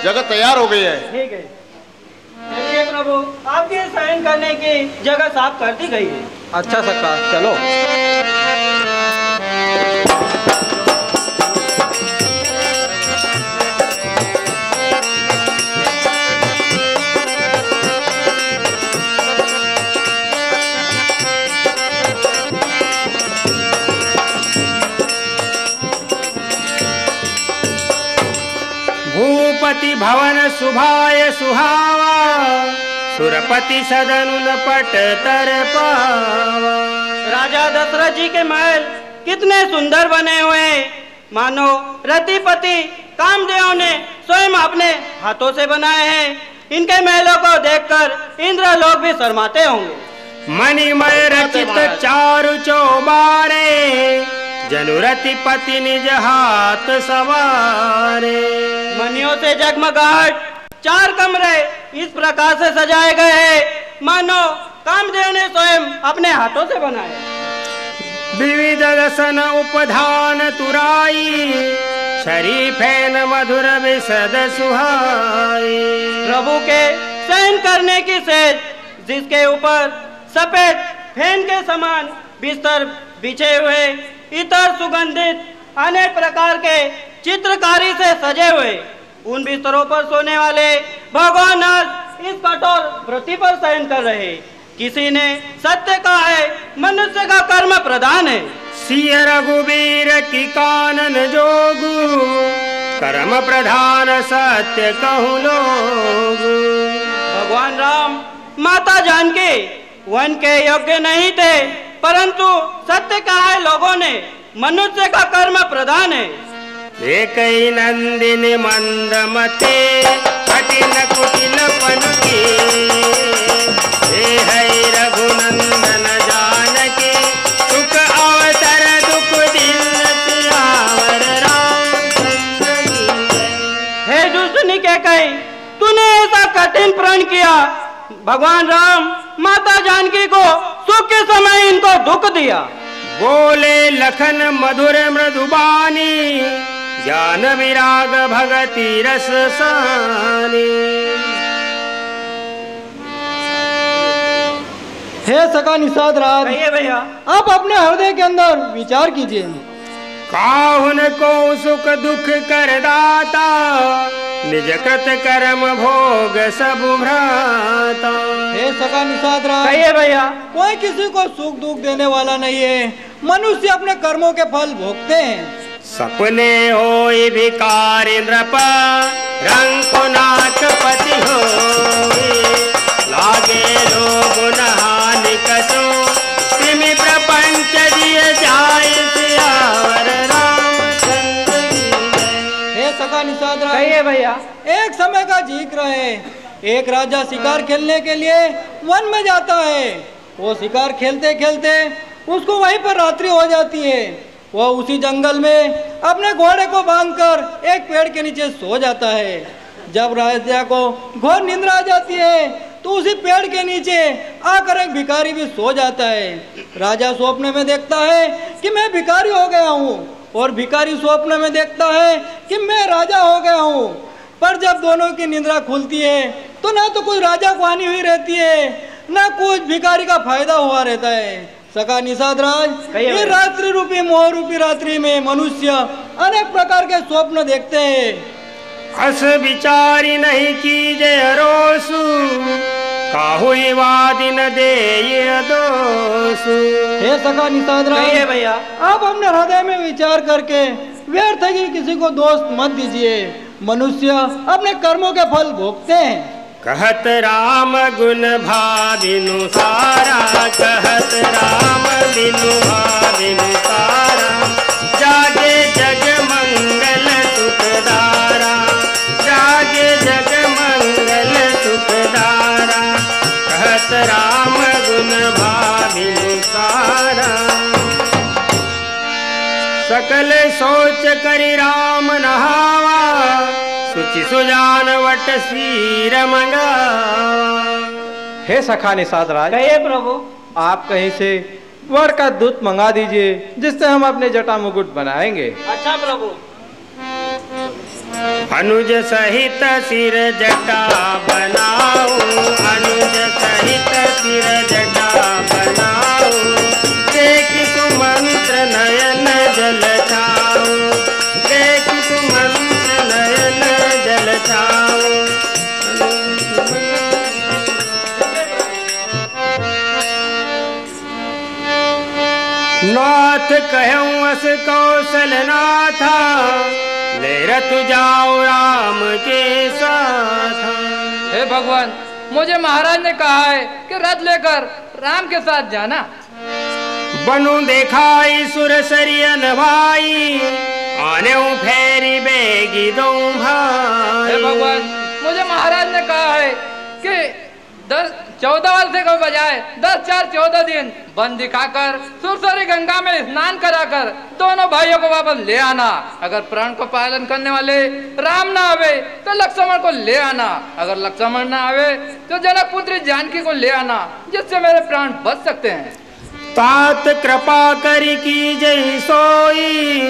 जगह तैयार हो गई है। ठीक है। चलिए प्रभु, आपके शयन करने की जगह साफ कर दी गई है। अच्छा सखा, चलो। भूपति भवन सुभाय सुहावा, सुरपति सदन पट तर पावा। राजा दशरथ जी के महल कितने सुंदर बने हुए हैं, मानो रतिपति कामदेव ने स्वयं अपने हाथों से बनाए हैं। इनके महलों को देखकर इंद्र लोग भी शर्माते होंगे। मणिमय रचित चारु चौबारे, जनुरतिपति निज हाथ सवारे। मणियों से जगमगाहट 4 कमरे इस प्रकार से सजाए गए हैं, मानो कामदेव ने स्वयं अपने हाथों से बनाए। विविध दसन उपधान तुराई, शरीफैन मधुर विशद सुहाई। प्रभु के शयन करने की सेज, जिसके ऊपर सफेद फैन के समान बिस्तर बिछे हुए, इतर सुगंधित अनेक प्रकार के चित्रकारी से सजे हुए, उन बिस्तरों पर सोने वाले भगवान आज इस कठोर व्रति पर शयन कर रहे। किसी ने सत्य कहा है, मनुष्य का कर्म प्रधान है। सिय रघुवीर की कानन जोगु, कर्म प्रधान सत्य कहूँ लोगु। भगवान राम माता जानकी वन के योग्य नहीं थे, परंतु सत्य कहा है लोगों ने, मनुष्य का कर्म प्रधान है। एक नंदिनी मंदमते, कठिन कुटिल पनुके, हे है रघुनंदन जानकी, सुख अवसर दुख दिन सियावर रामचंद्र की। हे दुष्टनी के कई, तूने ऐसा कठिन प्रण किया। भगवान राम माता जानकी को सुख के समय इनको दुख दिया। बोले लखन मधुर मृदुबानी, ज्ञान विराग भगति रस सानी। हे सखा निषाद राज, कहिए भैया। आप अपने हृदय के अंदर विचार कीजिए। काहुन को सुख दुख कर दाता, निज कृत कर्म भोग सब भ्राता। हे सखा निषाद राज, कहिए भैया। कोई किसी को सुख दुख देने वाला नहीं है, मनुष्य अपने कर्मों के फल भोगते हैं। सपने होई भिखारी नृप, रंकुनाथ पति होई, लागे लोग नहानि कसो, तिमि प्रपंच दिए जाय सियावर रामचंद्र की। हे सखा निषाद राज, कहिए भैया। एक समय का जिक्र है। एक राजा शिकार खेलने के लिए वन में जाता है। वो शिकार खेलते खेलते उसको वहीं पर रात्रि हो जाती है। वह उसी जंगल में अपने घोड़े को बांधकर एक पेड़ के नीचे सो जाता है। जब राजा को घोर निंद्रा आ जाती है तो उसी पेड़ के नीचे आकर एक भिखारी भी सो जाता है। राजा स्वप्न में देखता है कि मैं भिखारी हो गया हूँ, और भिखारी स्वप्न में देखता है कि मैं राजा हो गया हूँ। पर जब दोनों की निंद्रा खुलती है तो ना तो कुछ राजा को हानि हुई रहती है, ना कुछ भिखारी का फायदा हुआ रहता है। सखा निषाद राज, ये रात्रि रूपी मोह रूपी रात्रि में मनुष्य अनेक प्रकार के स्वप्न देखते हैं। अस विचारी नहीं कीजे रोसु, काहुई वादि न दे ये दोसु। हे सखा निषाद राज, कहिए भैया। आप अपने हृदय में विचार करके व्यर्थ की किसी को दोष मत दीजिए। मनुष्य अपने कर्मों के फल भोगते हैं। कहत राम गुण भाविनु सारा, कहत राम बिनु भाविनु सारा, जागे जग मंगल सुखदारा, जागे जग मंगल सुखदारा, कहत राम गुण भाविनु सारा। सकल सोच करि राम नहावा, सुचि सुजान वट शीर मंगावा। हे सखा निषाद राज, कहिए प्रभु। आप कहीं से वर का दूत मंगा दीजिए, जिससे हम अपने जटा मुकुट बनाएंगे। अच्छा प्रभु। अनुज सहित सिर जटा बनाओ, अनुज सहित सिर जटा बनाओ, देख सुमंत्र नयन जल छाओ, देख सुमंत्र नयन जल छाओ। नाथ कहूँ अस कौशल नाथा, ले रथ जाओ राम के साथ। हे भगवान, मुझे महाराज ने कहा है कि रथ लेकर राम के साथ जाना। बनु देखाई सुर सरियन भाई, आने फेरी बेगी दो भाई। हे भगवान, मुझे महाराज ने कहा है कि 14 वर्ष के बजाय 10, 4, 14 दिन वन दिखाकर सुरसरी गंगा में स्नान कराकर दोनों भाइयों को वापस ले आना। अगर प्राण को पालन करने वाले राम ना आवे तो लक्ष्मण को ले आना, अगर लक्ष्मण ना आवे तो जनक पुत्री जानकी को ले आना, जिससे मेरे प्राण बच सकते हैं। तात कृपा करी की जय सोई,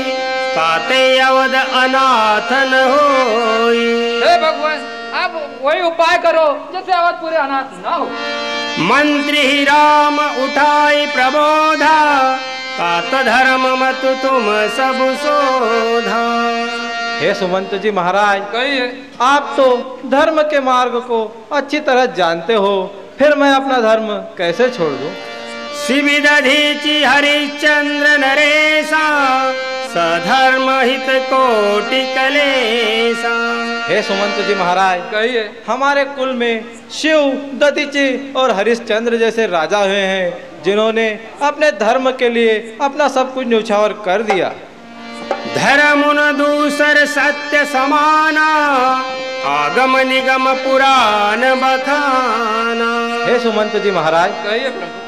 ताते अवध अनाथन होई। हे भगवान, आप वही उपाय करो जिससे अवधपुरी अनाथ ना हो। मंत्री ही राम उठाई प्रबोधा, तात धर्म मत तुम सब शोधा। हे सुमंत जी महाराज, कहिए। आप तो धर्म के मार्ग को अच्छी तरह जानते हो, फिर मैं अपना धर्म कैसे छोड़ दूं? शिविदधीचि हरिश्चंद्र नरेशा, सधर्म हित कोटि कलेशा। हे सुमंत जी महाराज, कहिए। हमारे कुल में शिव, दधीचि और हरिश्चंद्र जैसे राजा हुए हैं, जिन्होंने अपने धर्म के लिए अपना सब कुछ न्यौछावर कर दिया। धर्मुन दूसर सत्य समाना, आगम निगम पुराण बखाना। हे सुमंत जी महाराज, कहिए प्रभु।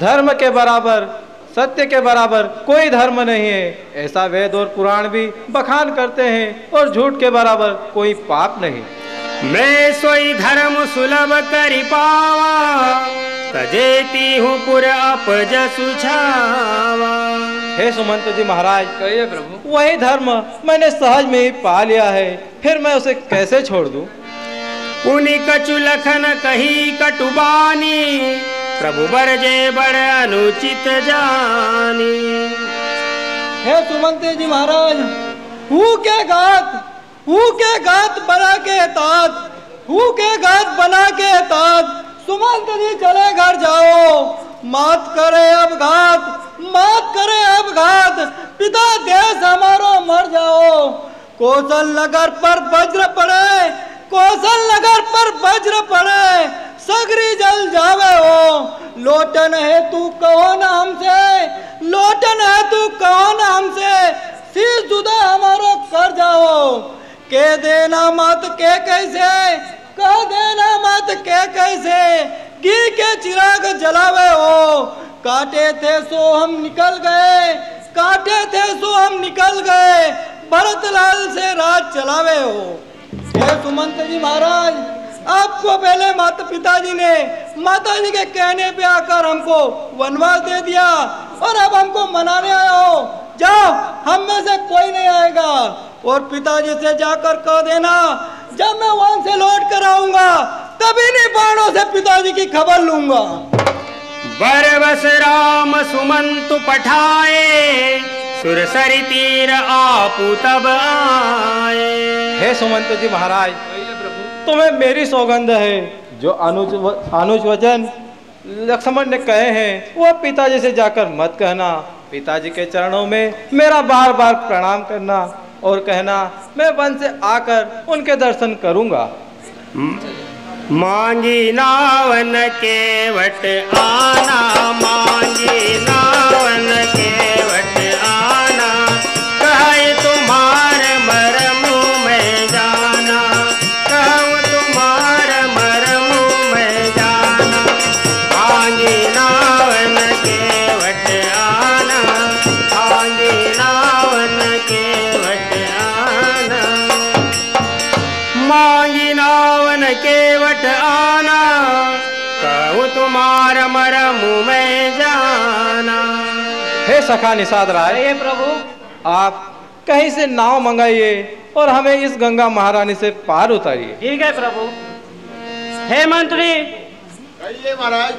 धर्म के बराबर, सत्य के बराबर कोई धर्म नहीं है, ऐसा वेद और पुराण भी बखान करते हैं, और झूठ के बराबर कोई पाप नहीं। मैं सोई धर्म सुलभ करि पावा, तजेती हूँ पुर अपज सुछावा। हे सुमंत जी महाराज, कहिए प्रभु। वही धर्म मैंने सहज में ही पा लिया है, फिर मैं उसे कैसे छोड़ दूं? पुनि कछु लखन कही कटुबानी, प्रभु बरजे बड़ अनुचित जानी। हे सुमंत जी महाराज, हूँ के घात बना के तात, हूँ के घात बना के तात, सुमंत जी चले घर जाओ, मात करे अब घात, पिता देश हमारो मर जाओ। कौशल नगर पर पड़े, सगरी जल जावे हो। लोटन है तू कहो ना हमसे, शीश जुदा हमारो कर जाओ। के देना मत कैसे, घी के चिराग जलावे हो। काटे थे सो हम निकल गए, भरतलाल से राज चलावे हो। हे सुमंत जी महाराज, आपको पहले पिताजी ने माताजी के कहने पे आकर हमको वनवास दे दिया, और अब हमको मनाने आए हो। जाओ, हम में से कोई नहीं आएगा, और पिताजी से जाकर कह देना, जब मैं वहां से लौट कर आऊंगा तभी नहीं बाणों से पिताजी की खबर लूंगा। बरबस राम सुमंतु पठाए, सुरसरी तीर आपू तब आए। हे सुमंत जी महाराज, तुम्हें मेरी सौगंध है, जो अनुज वचन लक्ष्मण ने कहे हैं वो पिताजी से जाकर मत कहना। पिताजी के चरणों में मेरा बार बार प्रणाम करना, और कहना मैं वन से आकर उनके दर्शन करूंगा। मांगी नावन के वट आना, मांगी नावन के वट आना, कहे तुम्हारे मरमु में जाना, कहूँ तुम्हारे मरमु में जाना। मांगी नावन के वट आना, मांगी नावन के वट आना, मांगी नावन के वट आना, कहूँ तुम्हारा मरमु में जाना। हे सखा निषाद राय, हे प्रभु, आप कहीं से नाव मंगाइए और हमें इस गंगा महारानी से पार उतारिए। ठीक है प्रभु। हे मंत्री, कहिए महाराज।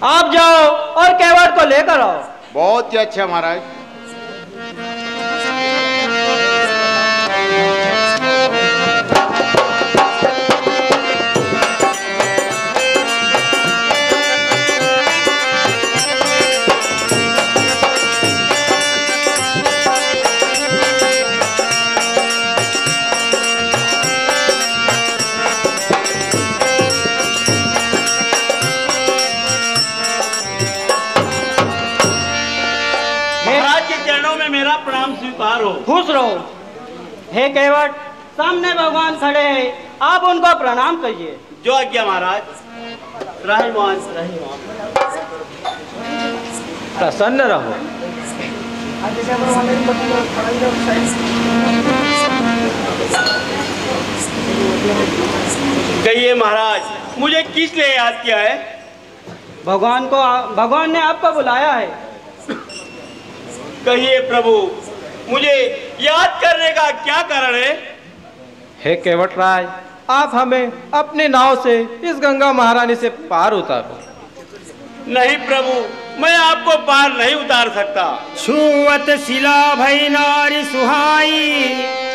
आप जाओ और केवट को लेकर आओ। बहुत ही अच्छा महाराज। मेरा प्रणाम स्वीकार हो। खुश रहो। हे केवट, सामने भगवान खड़े हैं, आप उनको प्रणाम करिए। जो आज्ञा महाराज। रहमान प्रसन्न रहो। कहिए महाराज, मुझे किस लिए याद किया है? भगवान ने आपको बुलाया है। कहिए प्रभु, मुझे याद करने का क्या कारण है? हे केवट राय, आप हमें अपनी नाव से इस गंगा महारानी से पार उतारो। नहीं प्रभु, मैं आपको पार नहीं उतार सकता। छुअत शिला भई नारी सुहाई,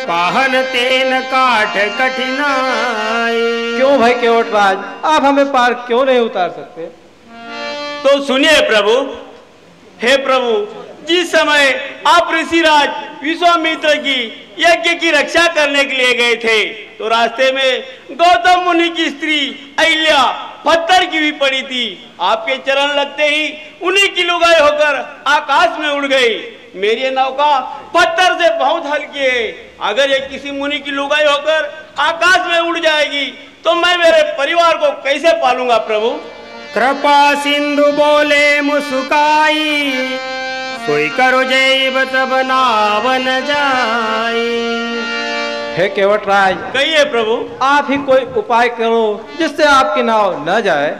पाहन तेन काठ कठिनाई। क्यों भाई केवट राज, आप हमें पार क्यों नहीं उतार सकते? तो सुनिए प्रभु। हे प्रभु, जिस समय आप ऋषिराज विश्वामित्र की यज्ञ की रक्षा करने के लिए गए थे, तो रास्ते में गौतम मुनि की स्त्री अहिल्या पत्थर की भी पड़ी थी। आपके चरण लगते ही उन्हीं की लुगाई होकर आकाश में उड़ गई। मेरी नौका पत्थर से बहुत हल्की है। अगर ये किसी मुनि की लुगाई होकर आकाश में उड़ जाएगी तो मैं मेरे परिवार को कैसे पालूंगा प्रभु? कृपा सिंधु बोले मुस्काई, सोई करो जैब तब नाव न जाई। हे केवट राय, कहिए प्रभु। आप ही कोई उपाय करो जिससे आपकी नाव न जाए।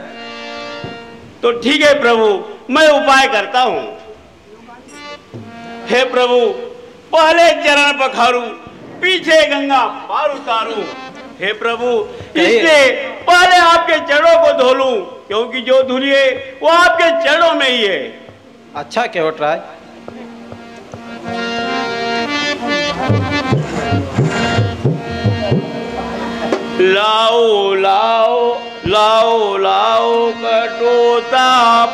तो ठीक है प्रभु, मैं उपाय करता हूँ। हे प्रभु, पहले चरण पखारू, पीछे गंगा पार उतारू। हे प्रभु, इससे पहले आपके चरणों को धो लूं, क्योंकि जो धूली है वो आपके चरणों में ही है। अच्छा केवट राय। लाओ लाओ लाओ लाओ कटोता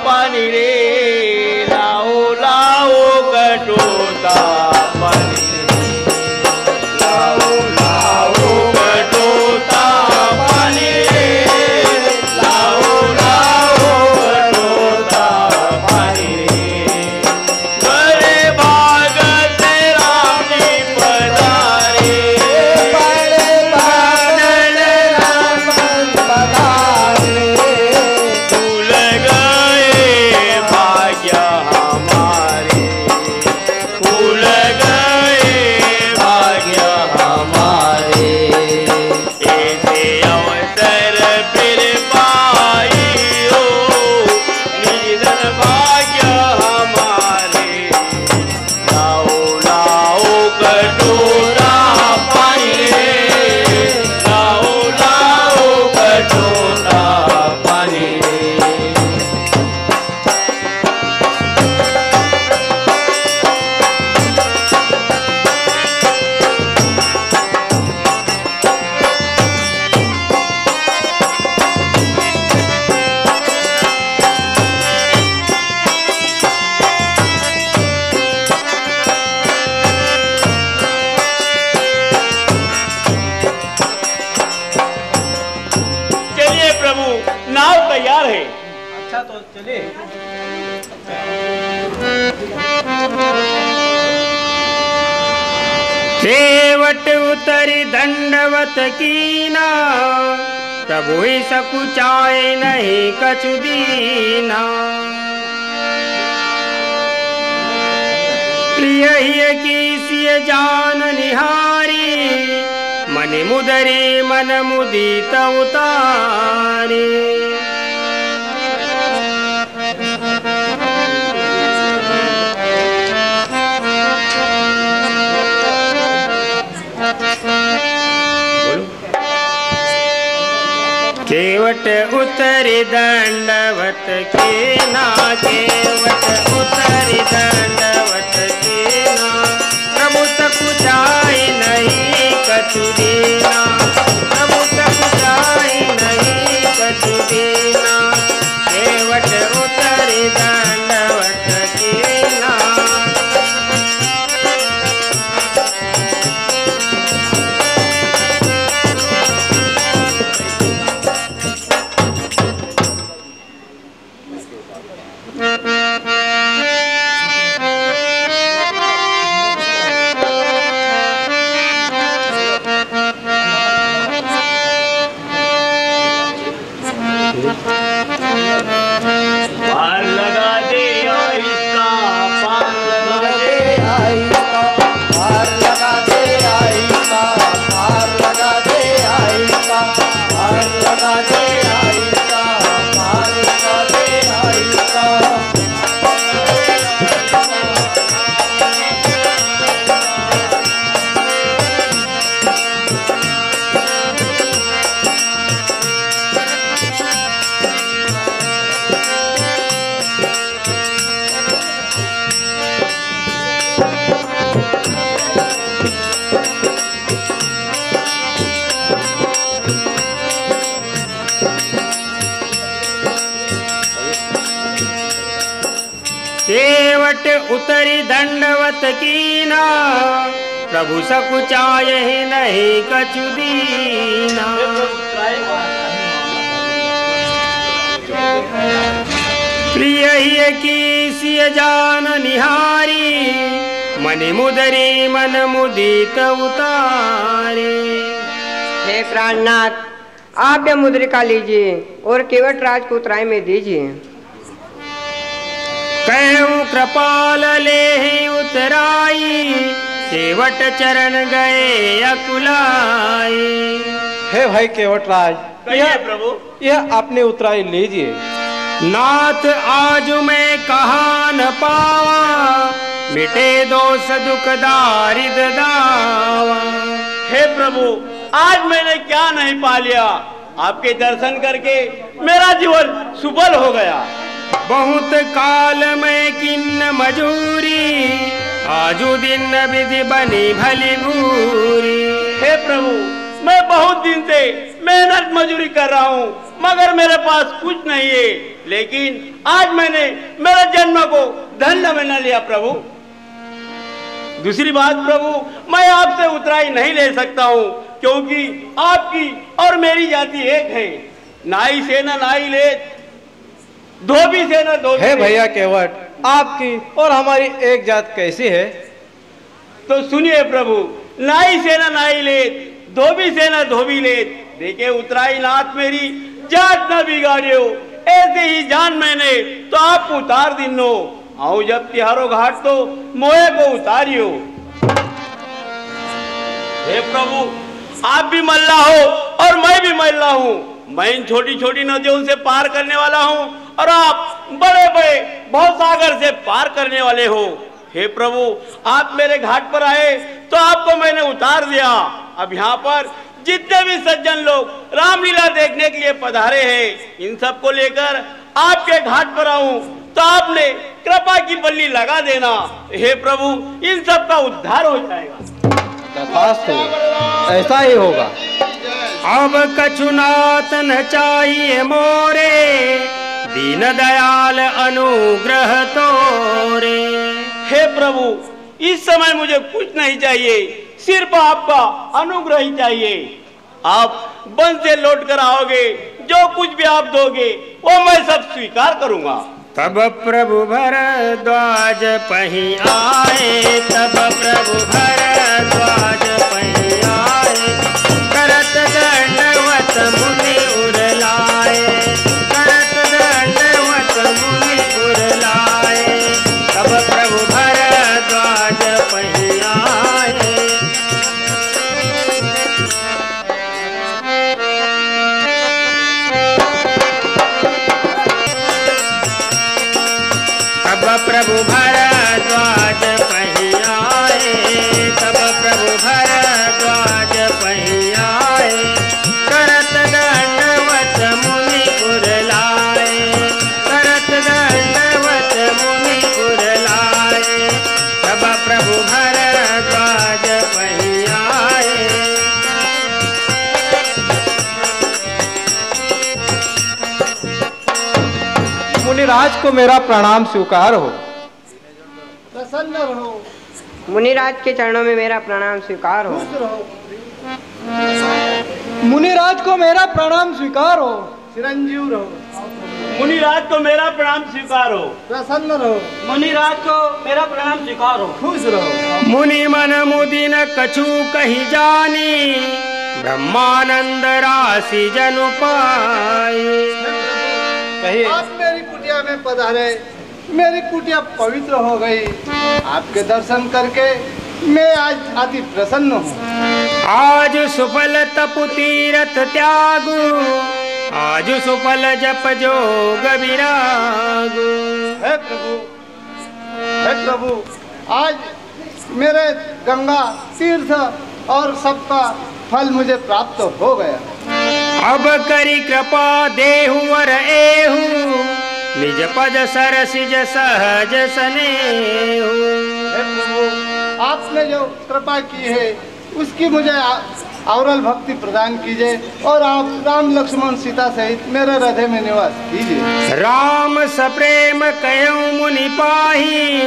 पानी रे, लाओ लाओ कटोता पानी रे, लाओ लाओ कटोता पानी रे, लाओ लाओ कटोता पानी रे। बड़े भाग से राम जी पधारे, बड़े भाग से राम पधारे। भूल गए भाग्य हमारे, भूल गए भाग्य हमारे। ऐसे अवसर फिर पाई हो, निधन भाग्य हमारे। लाओ लाओ कटोरा पानी रे, लाओ लाओ कटोरा पानी रे। चलिए प्रभु, नाव तैयार है। अच्छा तो चलिए। केवट उतरी दंडवत कीना, प्रभु ही सकुचाए नहीं कछु दीना। प्रिय ही कीसिय जान निहारी, मन मुदरी मन मुदित उतारी। केवट उतरी दंडवत कीना, केवट उतरी दंडवत कीना, प्रभु सकुचाई नहीं कछु दीना, प्रभु सकुचाई नहीं कछु दीना, केवट उतरी दंडवत कीना। पार लगा दे आहिस्ता, पार लगा दे आहिस्ता, पार लगा दे आहिस्ता, पार लगा दे आहिस्ता, पार लगा दे आहिस्ता, पार लगा दे आहिस्ता। केवट उतरी दंडवत कीना, प्रभु सकुचाए नहीं कछु दीना। प्रिय ही की सिय जान निहारी, मन मुदरी मन मुदित उतारे। हे प्राणनाथ, आप यह मुद्रिका लीजिए और केवट राज को उतराई में दीजिए। कहूँ कृपाल ले ही उतराई, केवट चरण गए अकुलाई। हे भाई केवट राज, कहिए प्रभु। यह आपने उतराई लीजिए। नाथ आज मैं कहा न पावा, मिटे दोष दुख दारिद दावा। हे प्रभु, आज मैंने क्या नहीं पा लिया, आपके दर्शन करके मेरा जीवन सुफल हो गया। बहुत काल में किन्न मजूरी, आजू दिन विधि बनी भली भूरी। हे प्रभु, मैं बहुत दिन से मेहनत मजूरी कर रहा हूँ, मगर मेरे पास कुछ नहीं है, लेकिन आज मैंने मेरे जन्म को धन्य बना लिया प्रभु। दूसरी बात प्रभु, मैं आपसे उतराई नहीं ले सकता हूँ, क्योंकि आपकी और मेरी जाति एक है। नाई से न नाई ले, धोबी से न धोबी। हे भैया केवट, आपकी और हमारी एक जात कैसी है? तो सुनिए प्रभु, नाई से न नाई ले, धोबी से न धोबी ले। देखे उतराई नाथ मेरी जात न बिगाड़ियो, ऐसे ही जान मैंने तो आपको उतार दिनो। आओ जब तिहारो घाट तो मोहे को उतारियो। हे प्रभु, आप भी मल्ला हो और मैं भी मल्ला हूँ। मैं इन छोटी छोटी नदियों से पार करने वाला हूँ और आप बड़े बड़े भवसागर से पार करने वाले हो। हे प्रभु, आप मेरे घाट पर आए तो आपको मैंने उतार दिया। अब यहाँ पर जितने भी सज्जन लोग रामलीला देखने के लिए पधारे हैं, इन सबको लेकर आपके घाट पर आऊं तो आपने कृपा की बल्ली लगा देना। हे प्रभु, इन सब का उद्धार हो जाएगा। तथास्तु, ऐसा ही होगा। अब कछुनाथ न चाहिए मोरे, दीन दयाल अनुग्रह तोरे। हे प्रभु, इस समय मुझे कुछ नहीं चाहिए, सिर्फ आपका अनुग्रह ही चाहिए। आप वन से लौट कर आओगे, जो कुछ भी आप दोगे वो मैं सब स्वीकार करूंगा। तब प्रभु भरद्वाज पही आए, तब प्रभु भरद्वाज पही आए, करत दंडवत मुनि उरलाए, करत दंडवत मुनि उरलाए। तब प्रभु भरद्वाज पही आए। तब प्रभु भरद्वाज पही आए, तब प्रभु भरद्वाज पही आए, करत दंडवत मुनि राज को मेरा प्रणाम स्वीकार हो। प्रसन्न रहो। मुनिराज के चरणों में मेरा प्रणाम स्वीकार हो। खुश रहो। मुनिराज को मेरा प्रणाम स्वीकार हो। चिरंजीव रहो। मुनिराज को मेरा प्रणाम स्वीकार हो। प्रसन्न रहो। मुनिराज को मेरा प्रणाम स्वीकार हो। खुश रहो। मुनि मन मुदिन कछु कही जानी, ब्रह्मानंद राशि जनु पाई। कहिए। आप मेरी कुटिया में पधारे, मेरी कुटिया पवित्र हो गई। आपके दर्शन करके मैं आज अति प्रसन्न हूँ। आज सुफल तपु तीरथ त्यागु, आज सुफल जप जोग विरागु। हे प्रभु, हे प्रभु, आज मेरे गंगा तीर्थ और सबका फल मुझे प्राप्त हो गया। अब करी कृपा देहु वर एहु, निज पद सरसिज सहज सनेहु। हे प्रभु, आपने जो कृपा की है उसकी मुझे औरल भक्ति प्रदान कीजिए और आप राम लक्ष्मण सीता सहित मेरे हृदय में निवास कीजिए। राम सप्रेम कहूँ मुनि पाही,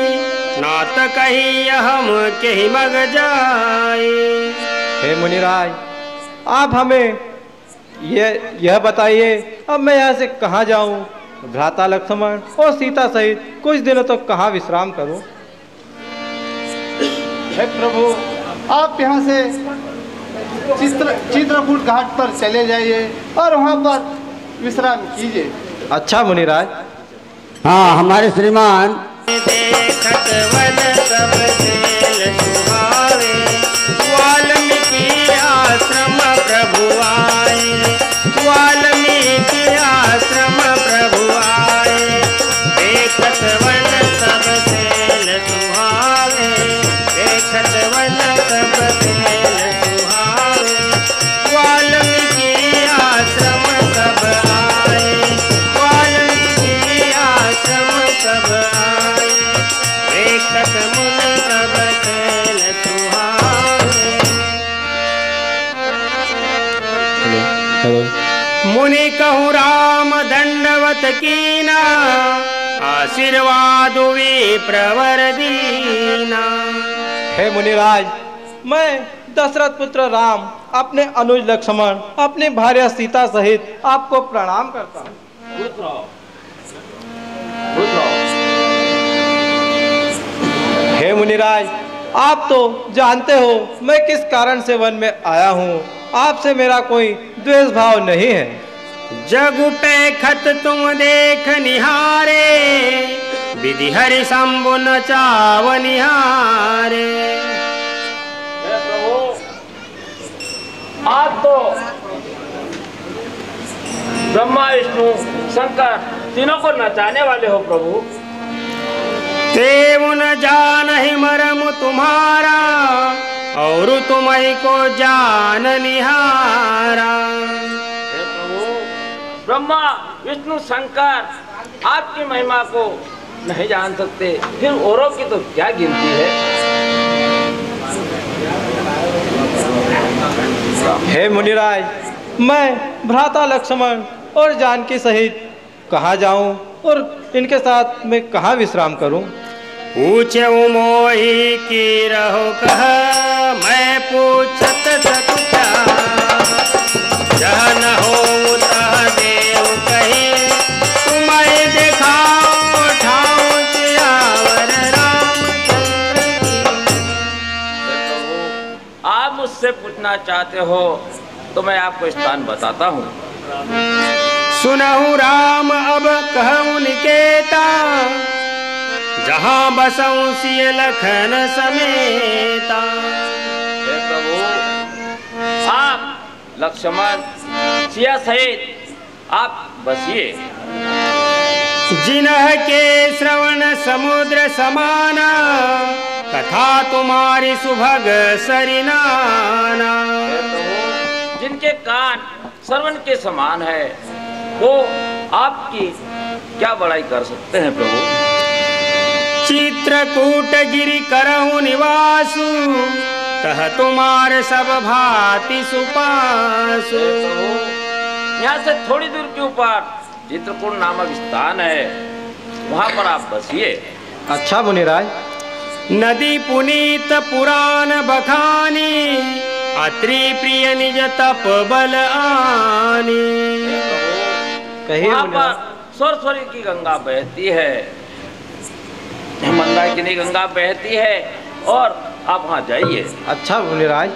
नात कही हम के मग जाई। हे मुनिराज, आप हमें यह बताइए, अब मैं यहाँ से कहाँ जाऊँ? भ्राता लक्ष्मण और सीता सहित कुछ दिनों तक तो कहाँ विश्राम करूँ? हे प्रभु, आप यहाँ से चित्रकूट घाट पर चले जाइए और वहाँ पर विश्राम कीजिए। अच्छा मुनिराज। हाँ, हमारे श्रीमान देखत वन सब खेल सुहावे, वाल्मीकि आश्रम प्रभु आए, वाल्मीकि आश्रम प्रभु आए। देखत वन सब खेल सुहावे, देखत वन सब खेल सुहावे, वाल्मीकि आश्रम सब आए, वाल्मीकि आश्रम सब आए। देखत मुनि सब खेल सुहावे। मुनि कहूँ राम दंडवत कीना, आशीर्वाद विप्रवर दीना। हे मुनिराज, मैं दशरथ पुत्र राम अपने अनुज लक्ष्मण अपनी भार्या सीता सहित आपको प्रणाम करता हूँ। हे मुनिराज, आप तो जानते हो मैं किस कारण से वन में आया हूँ। आपसे मेरा कोई द्वेष भाव नहीं है। जगु पे खत तुम देख निहारे, विधि हरि शंभु न चाव निहारे। आप तो ब्रह्मा विष्णु शंकर तीनों को नचाने वाले हो प्रभु। तेव न जानहि मरम तुम्हारा, और तुम्हीं को जान निहारा। हे प्रभु, ब्रह्मा विष्णु शंकर आपकी महिमा को नहीं जान सकते, फिर औरों की तो क्या गिनती है। हे मुनिराज, मैं भ्राता लक्ष्मण और जानकी सहित कहाँ जाऊं और इनके साथ मैं कहाँ विश्राम करूं? पूछे मोही की रहो कह, मैं पूछत सकूं क्या। जह न हो तह देव कहे, तुम्हें दिखाओ ठाऊं सियावर रामचंद्र की। आप मुझसे पूछना चाहते हो तो मैं आपको स्थान बताता हूँ। सुनहु राम अब कहूँ निकेता, जहाँ बसऊं सिय लखन समेता। हे प्रभु, आप लक्ष्मण सिया सहित आप बसिए। जिन्ह के श्रवण समुद्र समाना, कथा तुम्हारी सुभग सरिनाना। हे प्रभु, जिनके कान श्रवण के समान है वो आपकी क्या बड़ाई कर सकते हैं प्रभु। चित्रकूट गिरि करहु निवासु, तह तुम्हारे सब भांति सुपासु। यहाँ से थोड़ी दूर के ऊपर चित्रकूट नामक स्थान है, वहाँ पर आप बसिए। अच्छा मुनिराज। नदी पुनीत पुराण बखानी, अत्रि प्रिय निज तप बल आनी। कहिए वहाँ पर सरस्वती की गंगा बहती है, मंदाकिनी गंगा बहती है, और आप वहाँ जाइए। अच्छा मुनिराज।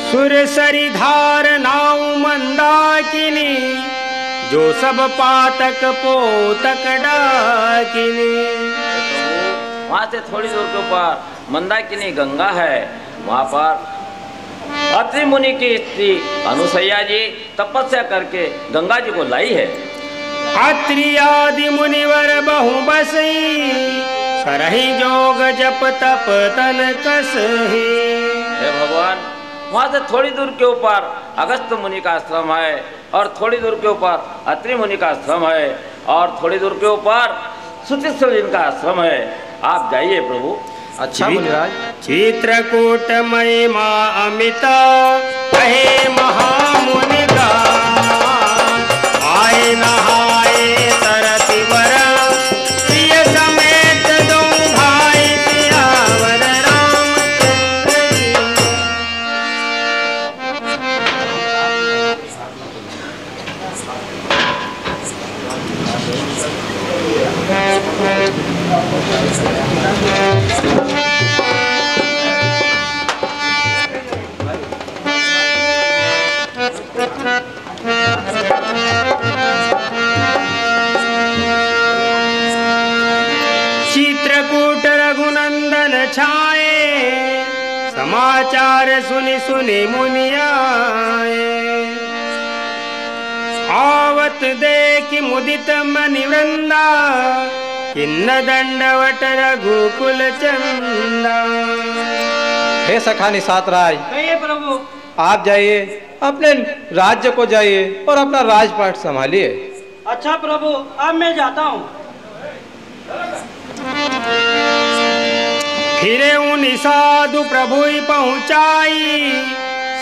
सुरसरी धार नाव मंदाकिनी, जो सब पातक पोतक डाकिनी। वहाँ से थोड़ी दूर के ऊपर मंदाकिनी गंगा है, वहाँ पर अत्रि मुनि की स्त्री अनुसैया जी तपस्या करके गंगा जी को लाई है। अत्रि आदि मुनिवर बहु बसई, करहि जोग जप तप तन कसहि। हे भगवान, वहाँ से थोड़ी दूर के ऊपर अगस्त मुनि का आश्रम है, और थोड़ी दूर के ऊपर अत्रि मुनि का आश्रम है, और थोड़ी दूर के ऊपर सुचिस्वर जी का आश्रम है। आप जाइए प्रभु। अच्छा मुनिराज। चित्रकूट महिमा अमिता, कहे महामुनि का, आए नहाए तरति वर, प्रिय समेत दो भाई सियावर रामचंद्र की। चित्रकूट रघुनंदन छाए, समाचार सुनि सुनि मुनि आए। आवत देखि मुदित मनि वृंदा, किन्न दंडवट रघुकुल चंदा। हे सखा निषाद राय, कहिए प्रभु। आप जाइए, अपने राज्य को जाइए और अपना राजपाट संभालिए। अच्छा प्रभु, अब मैं जाता हूँ। फिरे उनि साधु प्रभु पहुँचाई,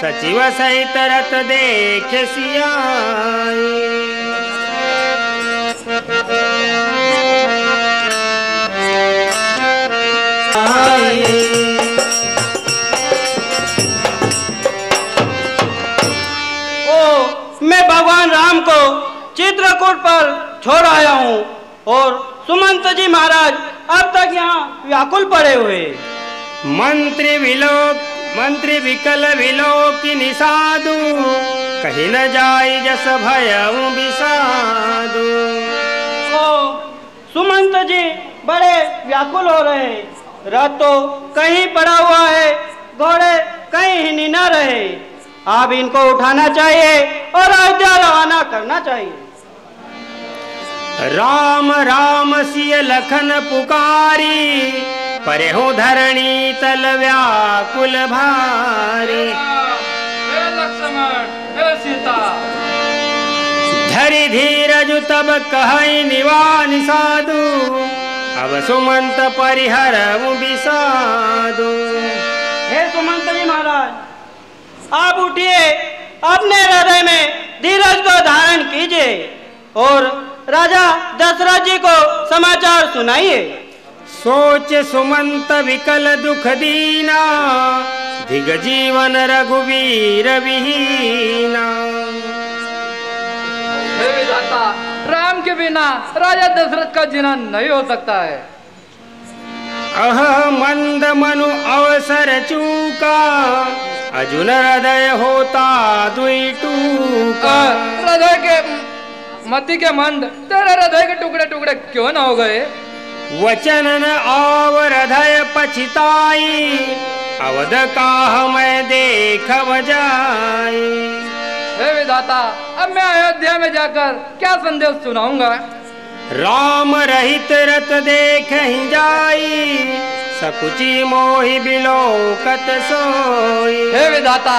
सचिव सहित रथ देख सियाई। मैं भगवान राम को चित्रकूट पर छोड़ आया हूँ, और सुमंत जी महाराज अब तक यहाँ व्याकुल पड़े हुए। मंत्री विकल विलोकिनी साधु, कहीं न जाई जस भयउ बिसाधु। ओ सुमंत जी बड़े व्याकुल हो रहे हैं, रथ तो कहीं पड़ा हुआ है, घोड़े कहीं हिनी न रहे। आप इनको उठाना चाहिए और अयोध्या रवाना करना चाहिए। राम राम सिय लखन पुकारी, परे हो धरणी तल व्याकुल भारी। हे लक्ष्मण, हे सीता। धरि धीरज तब कहई निवानि साधु, अब सुमंत परिहरउ बिसाधु। हे सुमंत जी महाराज, आप उठिए, अपने हृदय में धीरज को धारण कीजिए और राजा दशरथ जी को समाचार सुनाइए। सोच सुमंत विकल दुख दीना, दिग जीवन रघुवीर विहीना। हे विधाता, राम के बिना राजा दशरथ का जीना नहीं हो सकता है। अह मंद मनु अवसर चूका, अर्जुन हृदय होता दुई टूका। हृदय के मति के मंद, तेरे हृदय के टुकड़े टुकड़े क्यों न हो गए? वचन न आव हृदय पछताई, अवध काह मैं देख जाई। हे विधाता, अब मैं अयोध्या में जाकर क्या संदेश सुनाऊंगा? राम रहित रत देख ही जाई, सकुची मोहि बिलोकत सोई। हे विधाता,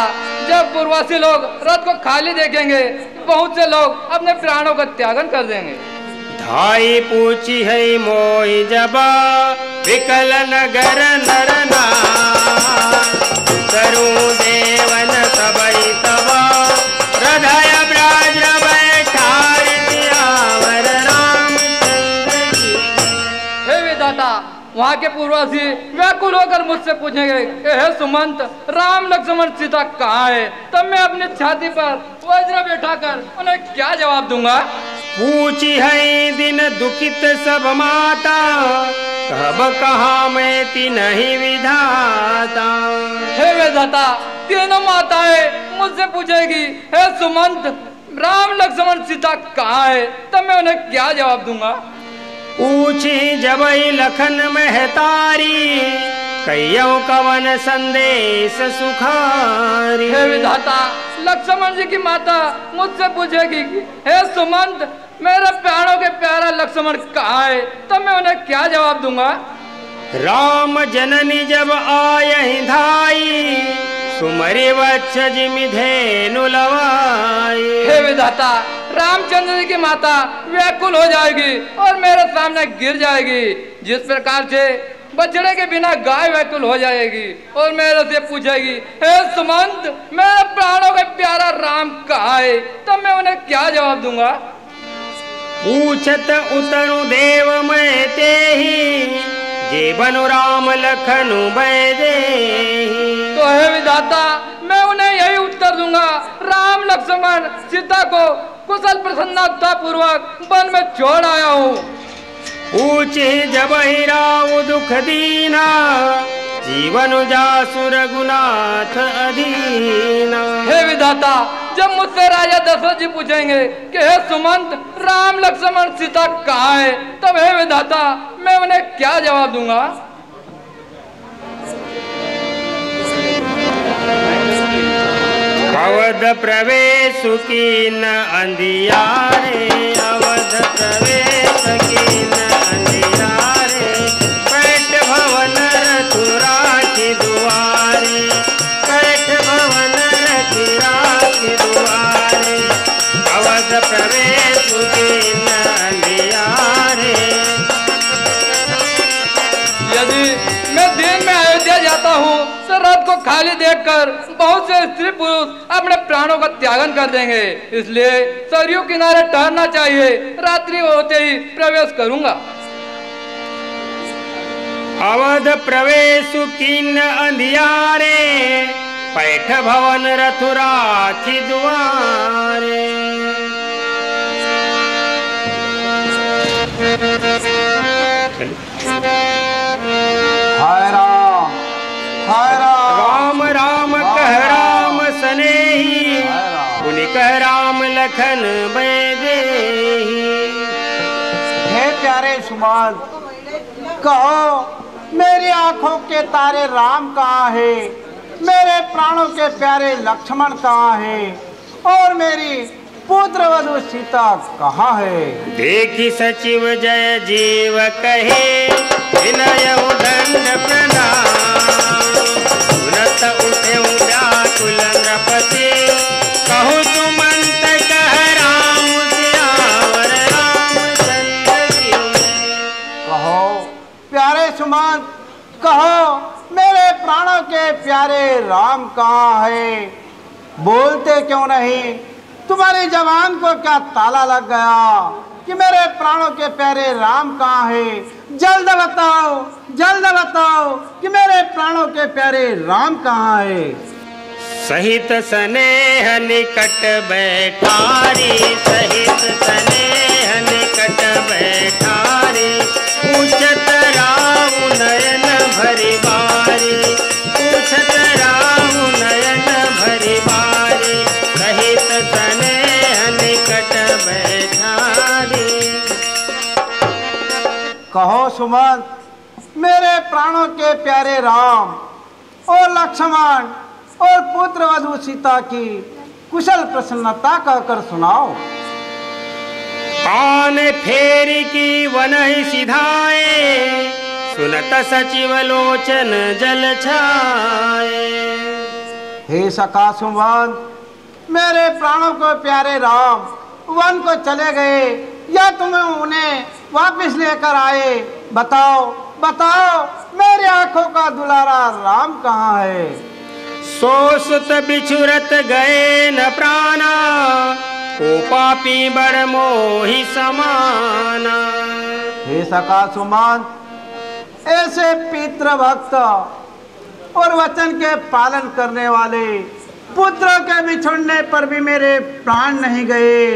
जब पूर्ववासी लोग रथ को खाली देखेंगे, बहुत से लोग अपने प्राणों का त्यागन कर देंगे। धाई पूछी है मोहि जबा, विकल नगर नर नार। तरुण देवन सबई तबा, हृदय ब्राज बैठार सियावर रामचंद्र की। के पूर्वसी व्याकुल होकर मुझसे पूछेंगे, हे सुमंत, राम लक्ष्मण सीता कहाँ है? तब मैं अपनी छाती पर वज्र बैठाकर उन्हें क्या जवाब दूंगा? पूछी है दिन दुखित सब माता, कब कहा मैं ती नहीं विधाता। हे विधाता, तीनों माताएं मुझसे पूछेगी, हे सुमंत, राम लक्ष्मण सीता कहाँ है? तब मैं उन्हें क्या जवाब दूंगा? पूछी जब लखन महतारी, कईयों कवन संदेश सुखारी। हे विधाता, लक्ष्मण जी की माता मुझसे पूछेगी, हे सुमंत, मेरे प्राणों के प्यारा लक्ष्मण कहाँ है? तब मैं उन्हें क्या जवाब दूंगा? राम जननी जब आयहि धाई, सुमरि वत्स जिमि धेनु लवाई। हे विधाता, रामचंद्र जी की माता व्याकुल हो जाएगी और मेरे सामने गिर जाएगी, जिस प्रकार से बछड़े के बिना गाय व्याकुल हो जाएगी और मेरे से पूछेगी, हे सुमंत, मेरे प्राणों के प्यारा राम कहाँ है? तब मैं उन्हें क्या जवाब दूंगा? पूछत उतरु देव मैं तेहि, जीवनु राम लखनु बैदेहि। तो हे विधाता, मैं उन्हें यही उत्तर दूंगा, राम लक्ष्मण सीता को कुशल प्रसन्नता पूर्वक वन में छोड़ आया हूँ। पूछे जब राव दुख दीना, जीवनु जासु रघुनाथ अधीना। हे विधाता, जब मुझसे राजा दशरथ जी पूछेंगे कि हे सुमंत, राम लक्ष्मण सीता कहाँ है? तब हे विधाता, मैं उन्हें क्या जवाब दूंगा? अवध प्रवेश कीन अंधियारे, अवध प्रवेश कीन अंधियारे, पैठ भवन रथुरा की दुआरे, पैठ भवन रथुरा की दुआरे, अवध प्रवेश कीन अंधियारे। यदि मैं दिन में अयोध्या जाता हूँ तो रात को खाली देखकर बहुत से स्त्री पुरुष अपने प्राणों का त्यागन कर देंगे, इसलिए सरयू किनारे ठहरना चाहिए, रात्रि होते ही प्रवेश करूंगा। अवध प्रवेश कीन अंधियारे, पैठ भवन रथुरा की दुआरे। हाय राम, हाय राम राम कह राम सनेही, पुनि कह राम लखन बैदेही। हे प्यारे सुमंत, कहो मेरी आंखों के तारे राम कहाँ है? मेरे प्राणों के प्यारे लक्ष्मण कहाँ है? और मेरी पुत्र वधु सीता कहाँ है? देखी सचिव जय जीव कहे, विनय दंड प्रणाम, सुनत उठे व्याकुल नृपति, कहु सुमंत कह राम सियावर रामचंद्र की। कहो प्यारे सुमंत, कहो मेरे प्राणों के प्यारे राम कहाँ है? बोलते क्यों नहीं? तुम्हारी जबान को क्या ताला लग गया कि मेरे प्राणों के प्यारे राम कहाँ है? जल्द बताओ, जल्द बताओ कि मेरे प्राणों के प्यारे राम कहाँ है? सहित स्नेह निकट बैठारी, सहित स्नेह निकट बैठारी, पूछत राम नयन भरी बारी, पूछत राम नयन भरी बारी, सहित स्नेह निकट बैठारी। कहो सुमंत, मेरे प्राणों के प्यारे राम और लक्ष्मण और पुत्र वधु सीता की कुशल प्रसन्नता कहकर सुनाओ। कान फेरी की वनहि सिधाए, सुनत सचिव लोचन जल छाए। हे सखा सुमंत, मेरे प्राणों को प्यारे राम वन को चले गए या तुम्हें उन्हें वापस लेकर आए? बताओ, बताओ मेरी आंखों का दुलारा राम कहाँ है? सो सुत बिछुरत गए न प्राणा, को पापी बड़ मोहि समाना। हे सखा सुमंत, ऐसे पितृ भक्त और वचन के पालन करने वाले पुत्रों के बिछुड़ने पर भी मेरे प्राण नहीं गए।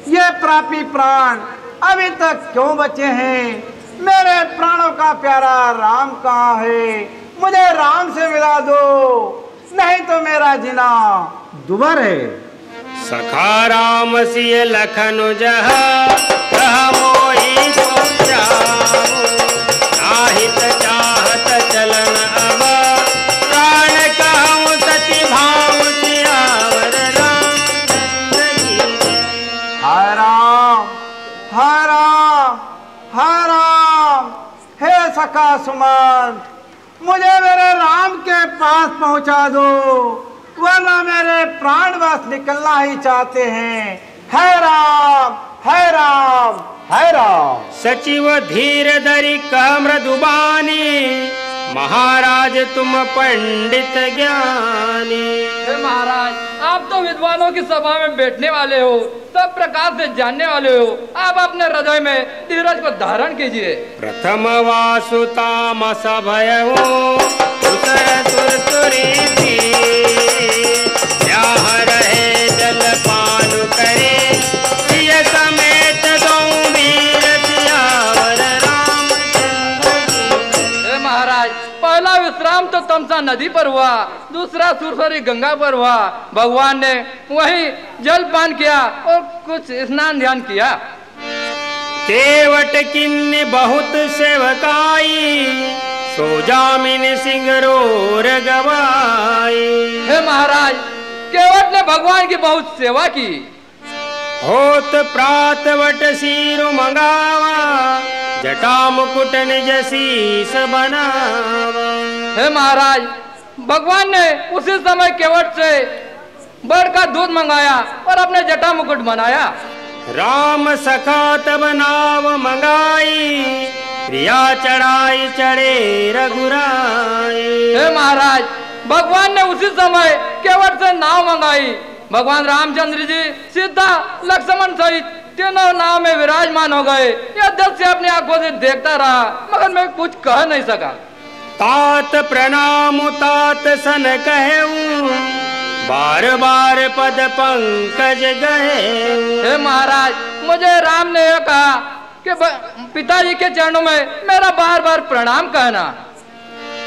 ये पापी प्राण अभी तक क्यों बचे हैं? मेरे प्राणों का प्यारा राम कहाँ है? मुझे राम से मिला दो, नहीं तो मेरा जीना दुभर है। सखा राम सिय लखन जह कह मोहि सो जाऊ, नाहित चाहत चलन अब प्राण कहूँ सती भाव सियावर रामचंद्र की। हाय राम, हाय राम, हाय राम। हे सखा सुमंत, मुझे मेरे राम के पास पहुंचा दो, वरना मेरे प्राण बस निकलना ही चाहते हैं। है राम, है राम, है राम। सचिव धीर धरि कह मृदुबानी, महाराज तुम पंडित ज्ञानी। हे महाराज, आप तो विद्वानों की सभा में बैठने वाले हो, सब प्रकार से जानने वाले हो, आप अपने हृदय में धीरज को धारण कीजिए। प्रथम वासुतामस भयउ उतर तुरतुरी थी, यहाँ रहे जल पान करे, सिय समेत दौं वीर सियावर रामचंद्र की। हे महाराज, पहला विश्राम तो तमसा नदी पर हुआ, दूसरा सुरसरी गंगा पर हुआ। भगवान ने वहीं जल पान किया और कुछ स्नान ध्यान किया। केवट किन्नी बहुत सेवकाई, सो जामिन सिंह रोर गवाई। हे महाराज, केवट ने भगवान की बहुत सेवा की। होत प्रात वट सीरु मंगावा, जटा मुकुट निज शीस बनावा। हे महाराज, भगवान ने उसी समय केवट से बड़ का दूध मंगाया और अपने जटा मुकुट बनाया। राम सखा तब नाव मंगाई, प्रिया चढ़ाई चढ़े रघुराई। हे महाराज, भगवान ने उसी समय केवट से नाव मंगाई। भगवान रामचंद्र जी सीता लक्ष्मण सहित तीनों नाव में विराजमान हो गए। यह दस से अपनी आंखों से देखता रहा, मगर मैं कुछ कह नहीं सका। तात प्रणाम तात सन कहूं, बार बार पद पंकज गए। हे महाराज, मुझे राम ने यह कहा कि पिताजी के चरणों में मेरा बार बार प्रणाम कहना।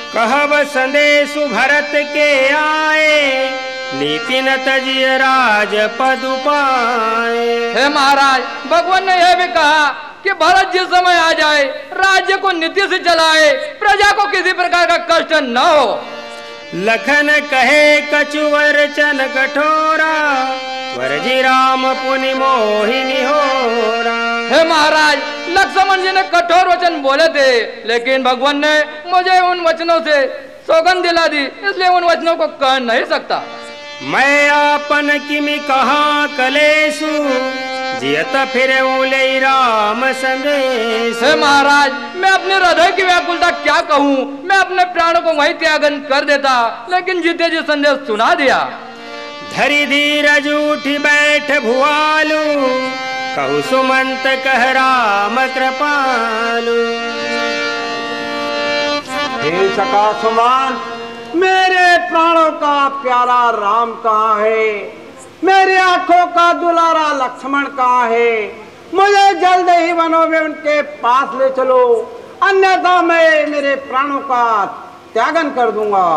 कहब संदेशु भरत के आए, नीति न तजिय राज पद पाए। हे महाराज, भगवान ने यह भी कहा कि भरत जिस समय आ जाए, राज्य को नीति से चलाए, प्रजा को किसी प्रकार का कष्ट न हो। लखन कहे कछुवर चन कठोरा, वरजी राम पुनि मोहिनी होरा। हे महाराज, लक्ष्मण जी ने कठोर वचन बोले थे, लेकिन भगवान ने मुझे उन वचनों से सौगंध दिला दी, इसलिए उन वचनों को कह नहीं सकता। मैं आपन किमि कहाँ कलेसु, जियत फिर उले राम संदेश। हे महाराज, मैं अपने हृदय की व्याकुलता क्या कहूँ, मैं अपने प्राणों को वहीं त्यागन कर देता, लेकिन जीते जी संदेश सुना दिया। धरि धीरज उठी बैठ भुआलू, कहु सुमंत कह राम कृपालु। हे सखा सुमंत, मेरे प्राणों का प्यारा राम कहाँ है? मेरी आंखों का दुलारा लक्ष्मण कहाँ है? मुझे जल्द ही वनों में उनके पास ले चलो, अन्यथा मैं मेरे प्राणों का त्यागन कर दूंगा।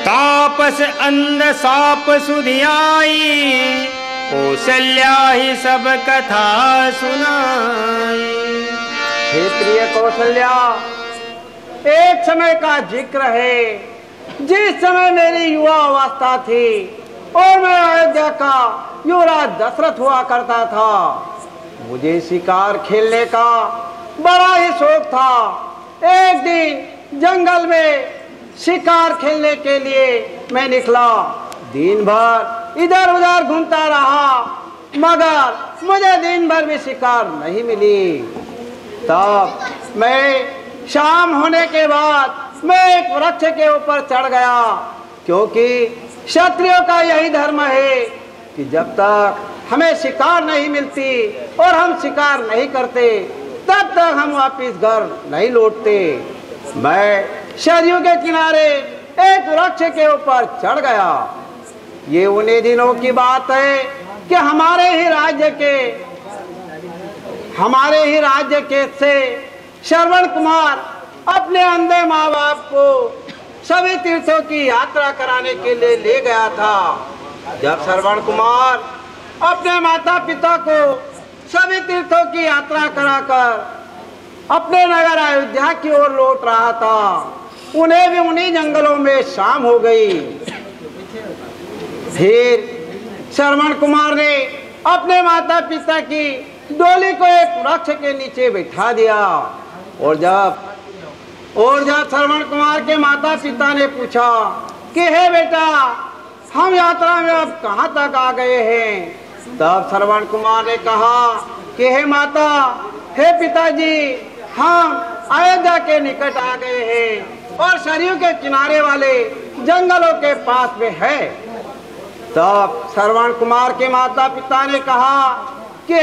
तापस अंध साप सुधियाई, कौशल्या ही सब कथा सुनाई। हे प्रिय कौशल्या, एक समय का जिक्र है जिस समय मेरी युवा अवस्था थी और मैं अयोध्या का युवराज दशरथ हुआ करता था। मुझे शिकार खेलने का बड़ा ही शौक था। एक दिन जंगल में शिकार खेलने के लिए मैं निकला। दिन भर इधर उधर घूमता रहा, मगर मुझे दिन भर भी शिकार नहीं मिली। तब मैं शाम होने के बाद मैं एक वृक्ष के ऊपर चढ़ गया, क्योंकि क्षत्रियों का यही धर्म है कि जब तक हमें शिकार नहीं मिलती और हम शिकार नहीं करते, तब तक हम वापिस घर नहीं लौटते। मैं सरयू के किनारे एक वृक्ष के ऊपर चढ़ गया। ये उन्हीं दिनों की बात है कि हमारे ही राज्य के से श्रवण कुमार अपने अंधे माँ बाप को सभी तीर्थों की यात्रा कराने के लिए ले गया था। जब श्रवण कुमार अपने माता पिता को सभी तीर्थों की यात्रा कराकर अपने नगर अयोध्या की ओर लौट रहा था, उन्हें भी उन्हीं जंगलों में शाम हो गई। फिर श्रवण कुमार ने अपने माता पिता की डोली को एक वृक्ष के नीचे बैठा दिया और जब श्रवण कुमार के माता पिता ने पूछा कि हे बेटा, हम यात्रा में अब कहाँ तक आ गए हैं, तब श्रवण कुमार ने कहा कि हे माता, हे पिताजी, हम अयोध्या के निकट आ गए हैं और सरयू के किनारे वाले जंगलों के पास में है। तब श्रवण कुमार के माता पिता ने कहा कि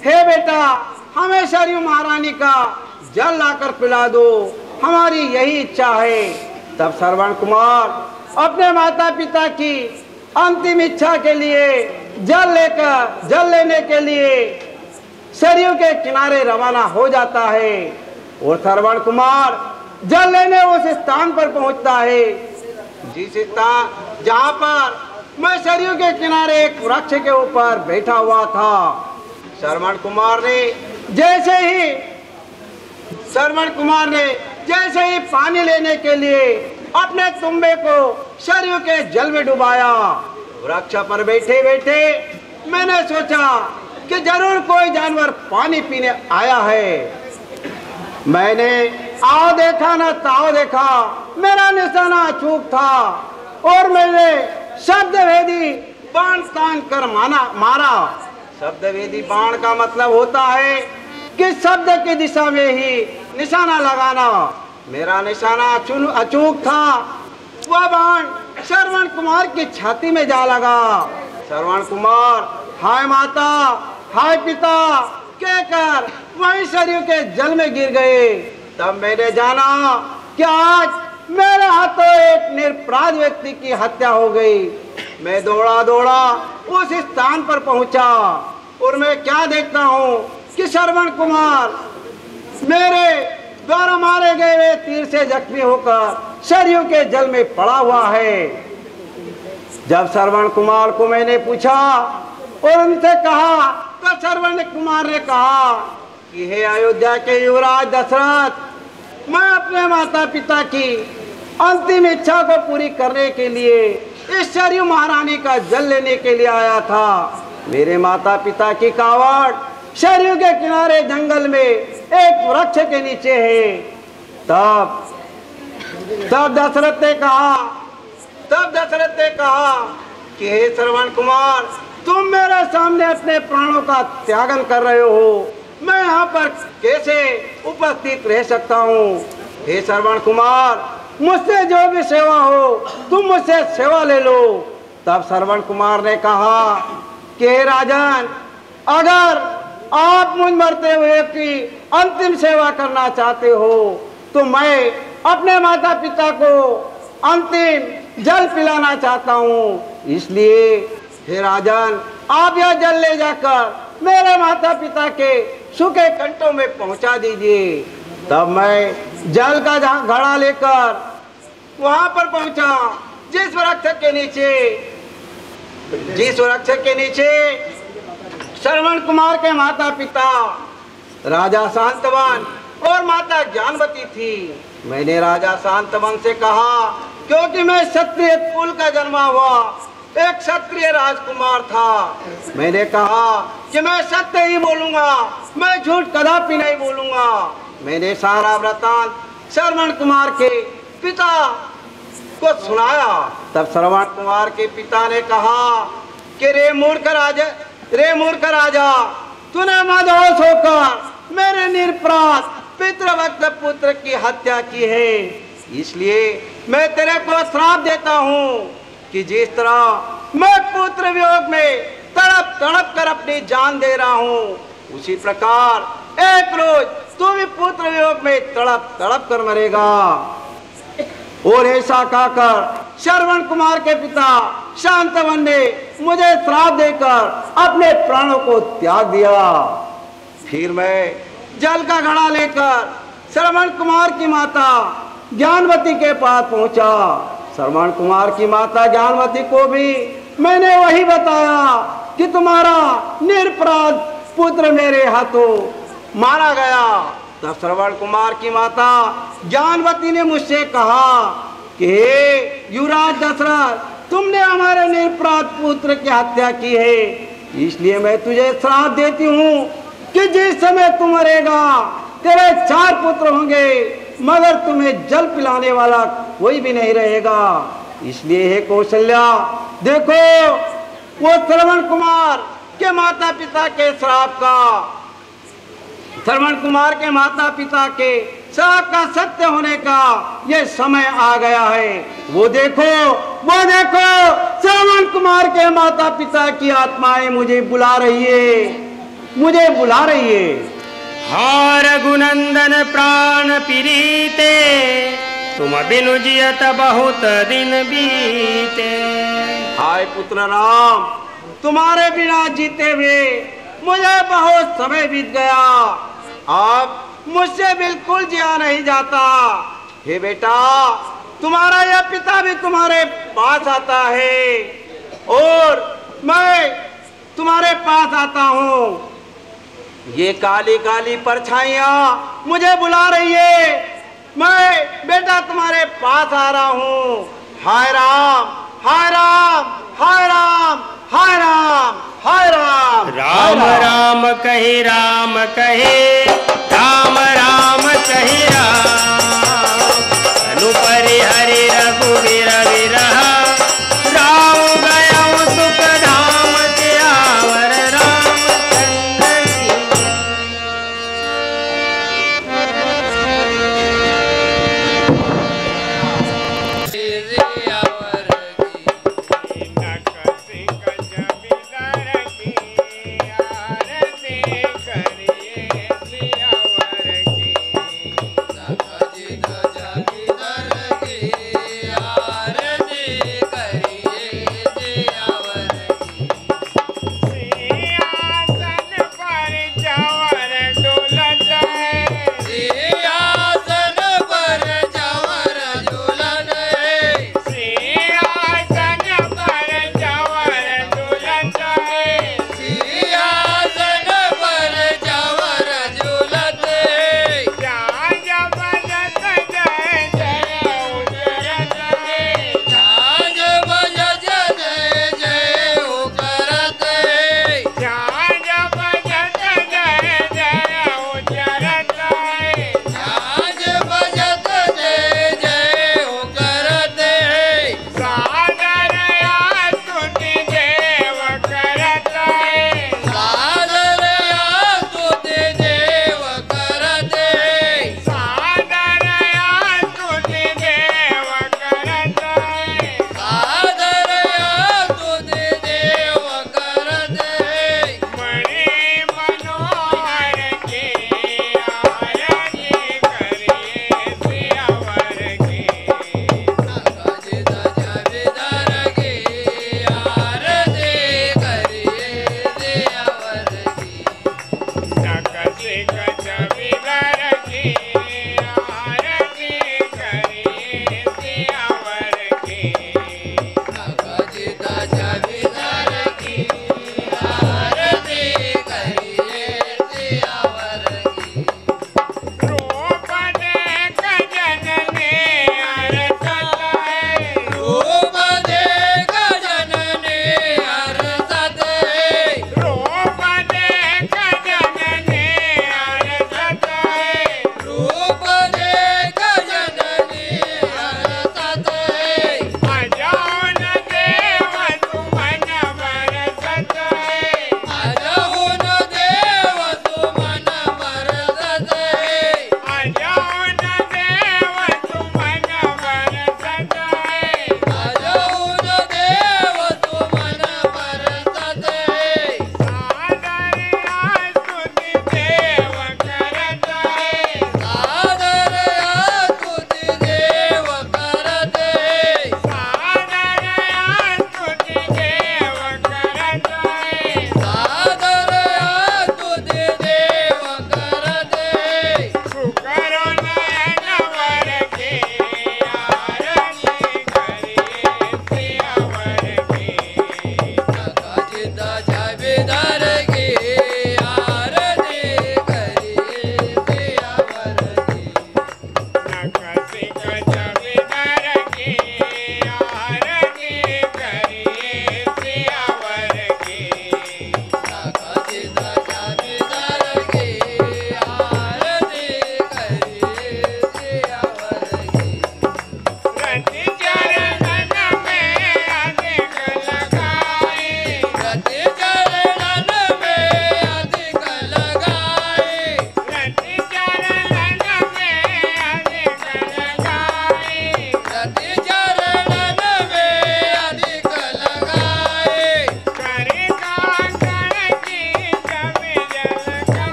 हे बेटा, हमें सरयू महारानी का जल लाकर पिला दो, हमारी यही इच्छा है। तब श्रवण कुमार अपने माता पिता की अंतिम इच्छा के लिए जल लेने के लिए सरयू के किनारे रवाना हो जाता है और श्रवण कुमार जल लेने उस स्थान पर पहुंचता है जिस स्थान जहां पर मैं सरयू के किनारे एक वृक्ष के ऊपर बैठा हुआ था। श्रवण कुमार ने जैसे ही पानी लेने के लिए अपने तुम्बे को सरयू के जल में डुबाया, वृक्ष पर बैठे बैठे मैंने सोचा कि जरूर कोई जानवर पानी पीने आया है। मैंने आओ देखा न ताओ देखा, मेरा निशाना अचूक था और मैंने शब्दभेदी बाण तान कर मारा। शब्दभेदी बाण का मतलब होता है कि शब्द की दिशा में ही निशाना लगाना। मेरा निशाना अचूक था। वह बाण श्रवण कुमार की छाती में जा लगा। श्रवण कुमार हाय माता, हाय पिता कहकर वहीं सरयू के जल में गिर गए। तब मैंने जाना कि आज मेरे हाथों एक निरपराध व्यक्ति की हत्या हो गई। मैं दौड़ा उस स्थान पर पहुंचा और मैं क्या देखता हूं कि श्रवण कुमार मेरे द्वारा मारे गए तीर से जख्मी होकर सरयू के जल में पड़ा हुआ है। जब श्रवण कुमार को मैंने पूछा और उनसे कहा तो श्रवण कुमार ने कहा कि हे अयोध्या के युवराज दशरथ, मैं अपने माता पिता की अंतिम इच्छा को पूरी करने के लिए इस सरयू महारानी का जल लेने के लिए आया था। मेरे माता पिता की कावड़ सरयू के किनारे जंगल में एक वृक्ष के नीचे है। तब दशरथ ने कहा कि हे श्रवण कुमार, तुम मेरे सामने अपने प्राणों का त्यागन कर रहे हो, मैं यहाँ पर कैसे उपस्थित रह सकता हूँ। हे श्रवण कुमार, मुझसे जो भी सेवा हो तुम मुझसे सेवा ले लो। तब श्रवण कुमार ने कहा कि हे राजन, अगर आप मुझ मरते हुए की अंतिम सेवा करना चाहते हो तो मैं अपने माता पिता को अंतिम जल पिलाना चाहता हूँ। इसलिए हे राजन, आप यह जल ले जाकर मेरे माता पिता के सूखे कंठों में पहुंचा दीजिए। तब मैं जल का घड़ा लेकर वहां पर पहुंचा जिस वृक्ष के नीचे श्रवण कुमार के माता पिता राजा शांतवन और माता ज्ञानवती थी। मैंने राजा शांतवन से कहा, क्योंकि मैं क्षत्रिय कुल का जन्मा हुआ एक क्षत्रिय राजकुमार था, मैंने कहा कि मैं सत्य ही बोलूंगा, मैं झूठ कदापि नहीं बोलूंगा। मैंने सारा वृतांत श्रवण कुमार के पिता को सुनाया। तब श्रवण कुमार के पिता ने कहा कि रे मूर्ख राजा, तूने मदहोश होकर मेरे निरपराध पितृभक्त पुत्र की हत्या की है। इसलिए मैं तेरे को श्राप देता हूँ कि जिस तरह मैं पुत्र वियोग में तड़प कर अपनी जान दे रहा हूँ, उसी प्रकार एक रोज तू भी पुत्र वियोग में तड़प तड़प कर मरेगा। और ऐसा कहकर श्रवण कुमार के पिता शांतवन ने मुझे श्राप देकर अपने प्राणों को त्याग दिया। फिर मैं जल का घड़ा लेकर श्रवण कुमार की माता ज्ञानवती के पास पहुंचा। श्रवण कुमार की माता ज्ञानवती को भी मैंने वही बताया कि तुम्हारा निरपराध पुत्र मेरे हाथों मारा गया। तब श्रवण कुमार की माता ज्ञानवती ने मुझसे कहा कि हे युवराज दशरथ, तुमने हमारे निरपराध पुत्र की हत्या की है, इसलिए मैं तुझे श्राप देती हूँ कि जिस समय तू मरेगा तेरे 4 पुत्र होंगे, मगर तुम्हें जल पिलाने वाला कोई भी नहीं रहेगा। इसलिए हे कौशल्या, देखो वो श्रवण कुमार के माता पिता के श्राप का, श्रवण कुमार के माता पिता के श्राप का सत्य होने का ये समय आ गया है। वो देखो श्रवण कुमार के माता पिता की आत्माएं मुझे बुला रही है। हा रघुनंदन प्राण पीरीते, तुम बिनु जियत बहुत दिन बीते। हाय पुत्र राम, तुम्हारे बिना जीते हुए मुझे बहुत समय बीत गया, अब मुझसे बिल्कुल जिया नहीं जाता। हे बेटा, तुम्हारा यह पिता भी तुम्हारे पास आता है और मैं तुम्हारे पास आता हूँ। ये काली काली परछाइयाँ मुझे बुला रही है, मैं बेटा तुम्हारे पास आ रहा हूँ। हाय राम, हाय राम, हाय राम, हाय राम, हाय राम। राम राम कहे राम कहे, राम राम कहे राम। अनुपरि हरि रघुवीर विरह, राम गया सुख धाम त्यावर रामचंद्र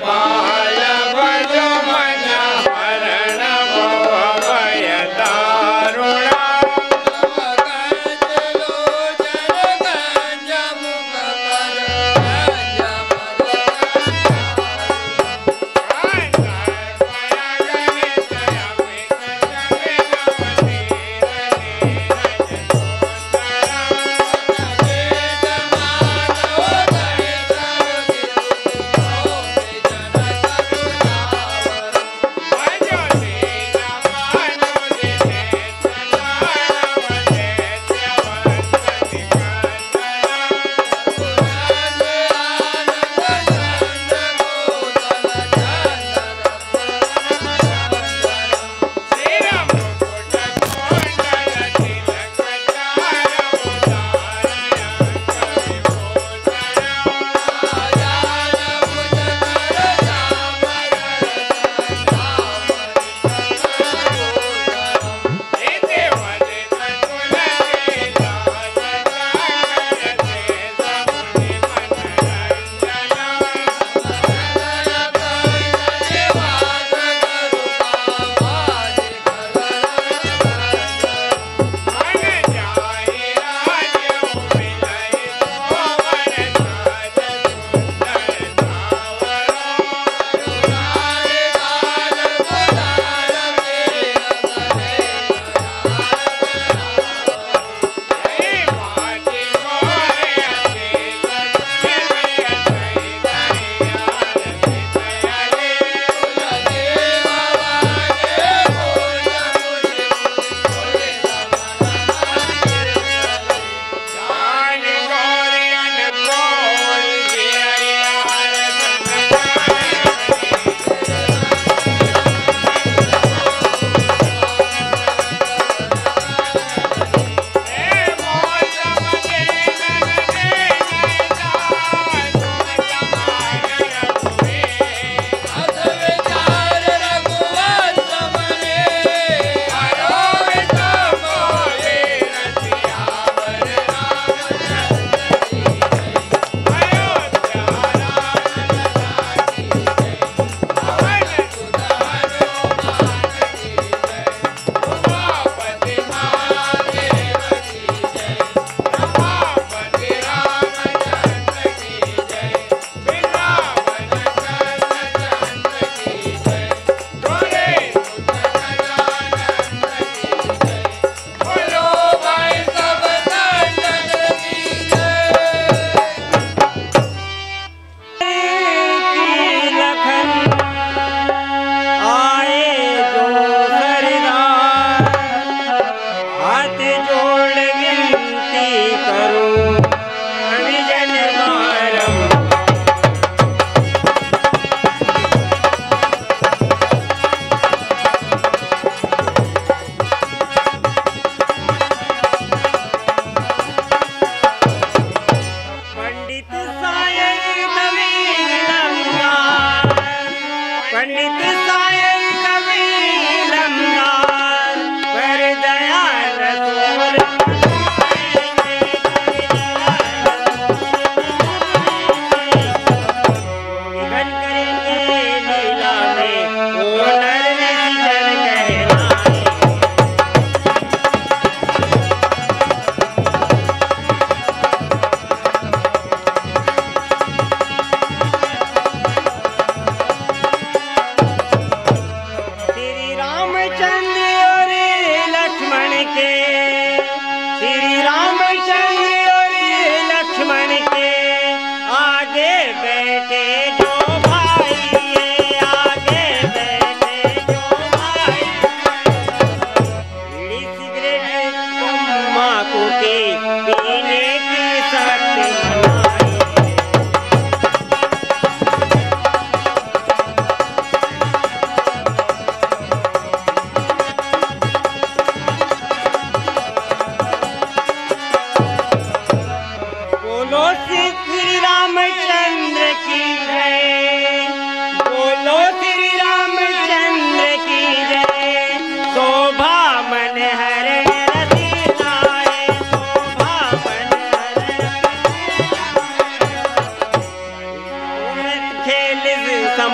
पाल भजो मन हरण भव भय दारुणा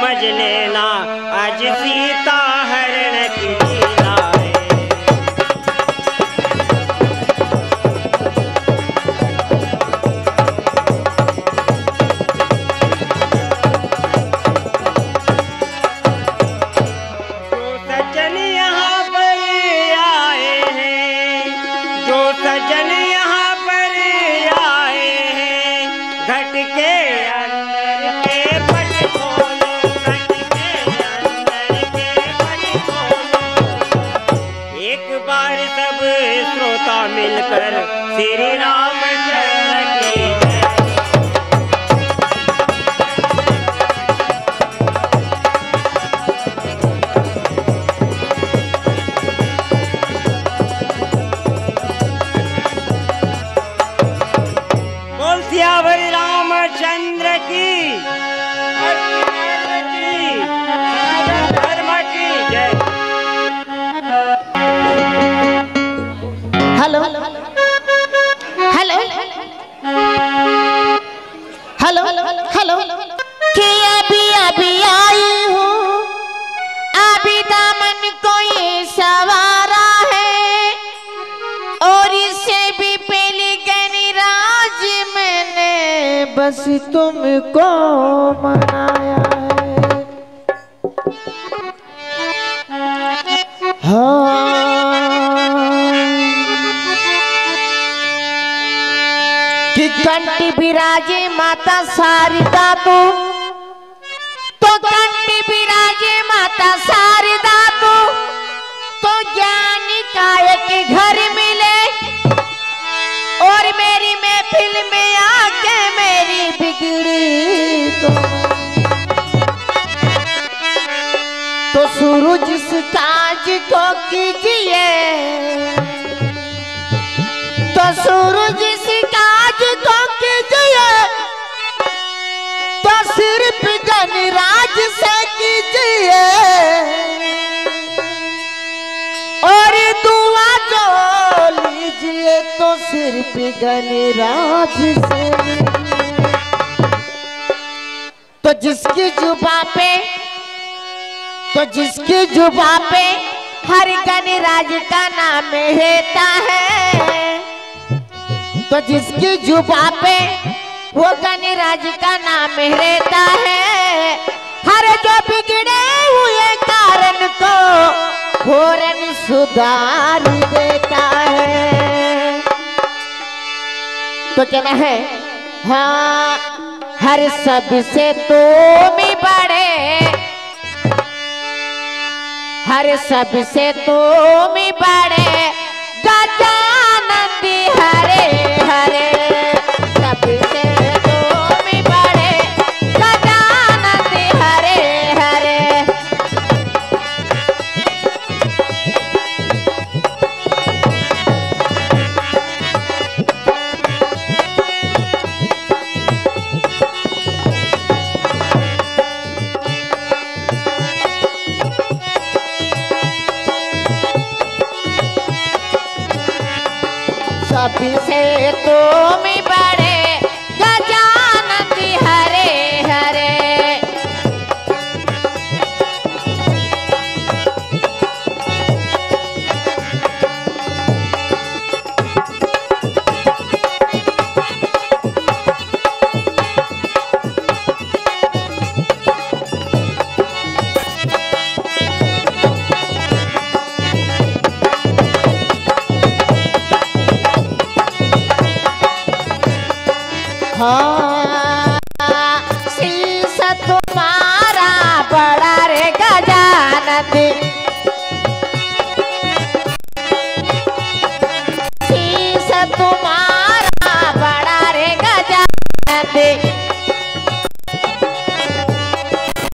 समझ लेना आज सीता हरण की लीला है। जो सज्जन यहाँ पर आए हैं, जो सज्जन यहाँ पर आए हैं, घट के अंदर के पट खोलो, घट के अंदर के पट खोलो। एक बार सब श्रोता मिलकर श्री रामचंद्र की जय। बोल सियावर रामचंद्र की और धर्म की जय। हेलो हेलो हेलो हेलो कि अभी आई हूँ, अभी दामन को ये सवारा है और इससे भी पहले गणराज मैंने बस तुमको मनाया है। कि कंठी विराजे माता शारदा तो कंठी विराजे माता शारदा तो ज्ञान काय के घर मिले और मेरी महफिल में आके मेरी बिगड़ी तो सूरज इस काज को कीजिए, तो सूरज इस काज को कीजिए, तो सिर्फ गणराज से कीजिए और दुआ जो लीजिए तो सिर्फ गणराज से। तो जिसकी जुबां पे हर गणराज का नाम रहता है, तो जिसकी जुबां पे वो गणराज का नाम रहता है, हर जो बिगड़े हुए कारण को फौरन सुधार देता है। तो कहना है हाँ, हर सबसे तुम ही बड़े, हर सबसे तुम ही बड़े गजानंद हरे हरे, सबसे तुम ही बड़े गजानंद हरे हरे। सबसे तुम ही बड़े गजानंद हरे हरे। हाँ, शीश तुम्हारा बड़ा रे गजानंद, शीश तुम्हारा बड़ा रे गजानंद।